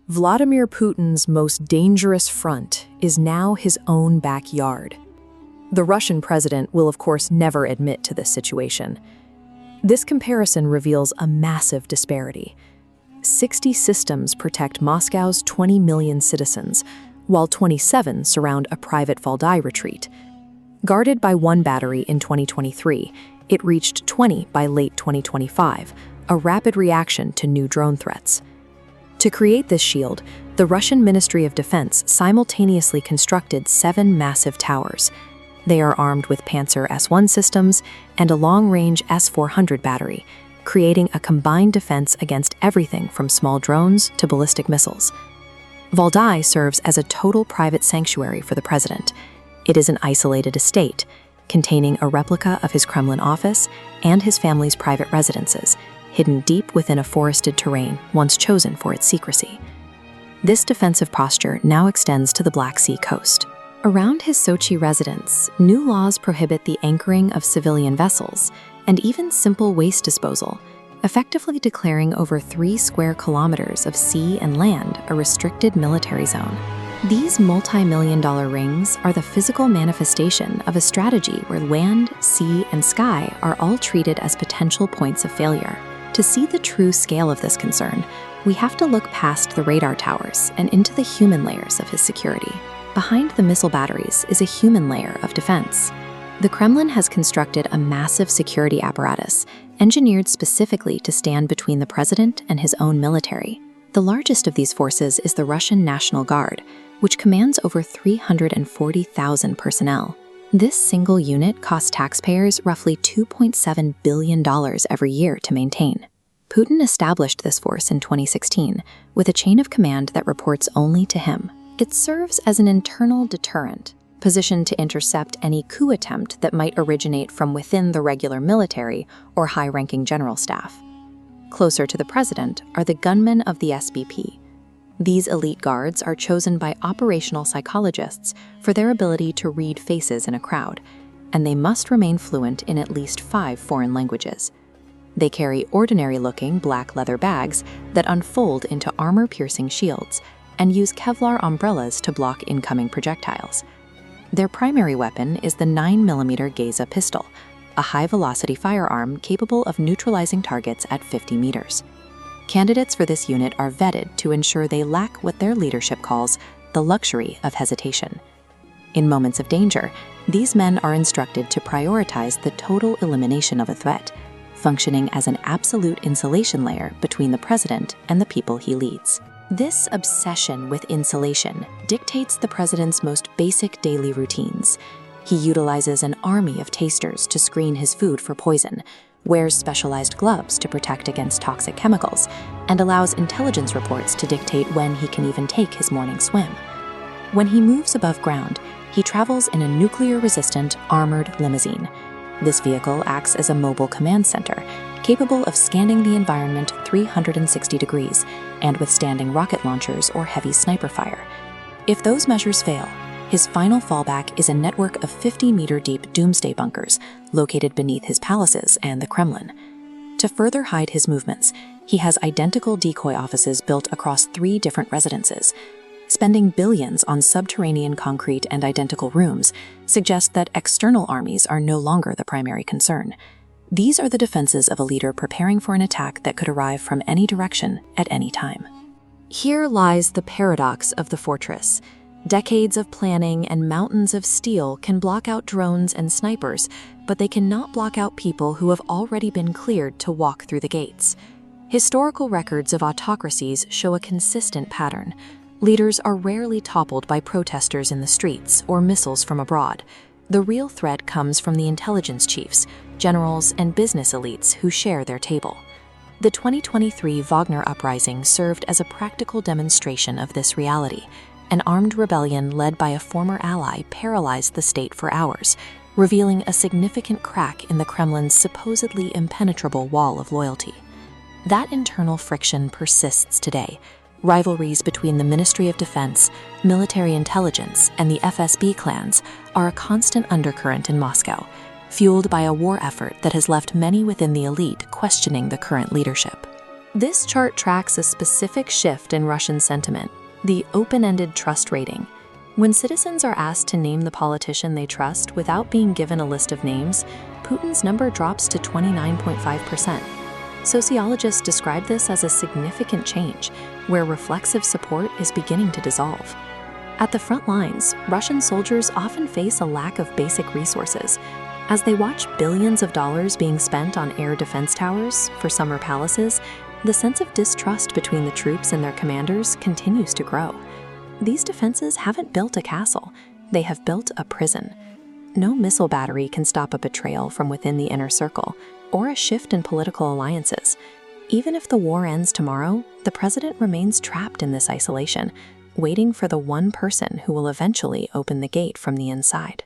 Vladimir Putin's most dangerous front is now his own backyard. The Russian president will, of course, never admit to this situation. This comparison reveals a massive disparity. 60 systems protect Moscow's 20 million citizens, while 27 surround a private Valdai retreat. Guarded by one battery in 2023, it reached 20 by late 2025, a rapid reaction to new drone threats. To create this shield, the Russian Ministry of Defense simultaneously constructed 7 massive towers. They are armed with Panzer S-1 systems and a long-range S-400 battery, creating a combined defense against everything from small drones to ballistic missiles. Valdai serves as a total private sanctuary for the president. It is an isolated estate, containing a replica of his Kremlin office and his family's private residences, hidden deep within a forested terrain once chosen for its secrecy. This defensive posture now extends to the Black Sea coast. Around his Sochi residence, new laws prohibit the anchoring of civilian vessels and even simple waste disposal, effectively declaring over 3 square kilometers of sea and land a restricted military zone. These multi-million-dollar rings are the physical manifestation of a strategy where land, sea, and sky are all treated as potential points of failure. To see the true scale of this concern, we have to look past the radar towers and into the human layers of his security. Behind the missile batteries is a human layer of defense. The Kremlin has constructed a massive security apparatus, engineered specifically to stand between the president and his own military. The largest of these forces is the Russian National Guard, which commands over 340,000 personnel. This single unit costs taxpayers roughly $2.7 billion every year to maintain. Putin established this force in 2016 with a chain of command that reports only to him. It serves as an internal deterrent, positioned to intercept any coup attempt that might originate from within the regular military or high-ranking general staff. Closer to the president are the gunmen of the SBP. These elite guards are chosen by operational psychologists for their ability to read faces in a crowd, and they must remain fluent in at least 5 foreign languages. They carry ordinary-looking black leather bags that unfold into armor-piercing shields and use Kevlar umbrellas to block incoming projectiles. Their primary weapon is the 9mm Geza pistol, a high-velocity firearm capable of neutralizing targets at 50 meters. Candidates for this unit are vetted to ensure they lack what their leadership calls the luxury of hesitation. In moments of danger, these men are instructed to prioritize the total elimination of a threat, functioning as an absolute insulation layer between the president and the people he leads. This obsession with insulation dictates the president's most basic daily routines. He utilizes an army of tasters to screen his food for poison, wears specialized gloves to protect against toxic chemicals, and allows intelligence reports to dictate when he can even take his morning swim. When he moves above ground, he travels in a nuclear-resistant, armored limousine. This vehicle acts as a mobile command center, capable of scanning the environment 360 degrees and withstanding rocket launchers or heavy sniper fire. If those measures fail, his final fallback is a network of 50-meter-deep Doomsday bunkers located beneath his palaces and the Kremlin. To further hide his movements, he has identical decoy offices built across 3 different residences. Spending billions on subterranean concrete and identical rooms suggests that external armies are no longer the primary concern. These are the defenses of a leader preparing for an attack that could arrive from any direction at any time. Here lies the paradox of the fortress. Decades of planning and mountains of steel can block out drones and snipers, but they cannot block out people who have already been cleared to walk through the gates. Historical records of autocracies show a consistent pattern. Leaders are rarely toppled by protesters in the streets or missiles from abroad. The real threat comes from the intelligence chiefs, generals, and business elites who share their table. The 2023 Wagner uprising served as a practical demonstration of this reality. An armed rebellion led by a former ally paralyzed the state for hours, revealing a significant crack in the Kremlin's supposedly impenetrable wall of loyalty. That internal friction persists today. Rivalries between the Ministry of Defense, military intelligence, and the FSB clans are a constant undercurrent in Moscow, fueled by a war effort that has left many within the elite questioning the current leadership. This chart tracks a specific shift in Russian sentiment, the open-ended trust rating. When citizens are asked to name the politician they trust without being given a list of names, Putin's number drops to 29.5%. Sociologists describe this as a significant change, where reflexive support is beginning to dissolve. At the front lines, Russian soldiers often face a lack of basic resources. As they watch billions of dollars being spent on air defense towers for summer palaces, the sense of distrust between the troops and their commanders continues to grow. These defenses haven't built a castle, they have built a prison. No missile battery can stop a betrayal from within the inner circle, or a shift in political alliances. Even if the war ends tomorrow, the president remains trapped in this isolation, waiting for the one person who will eventually open the gate from the inside.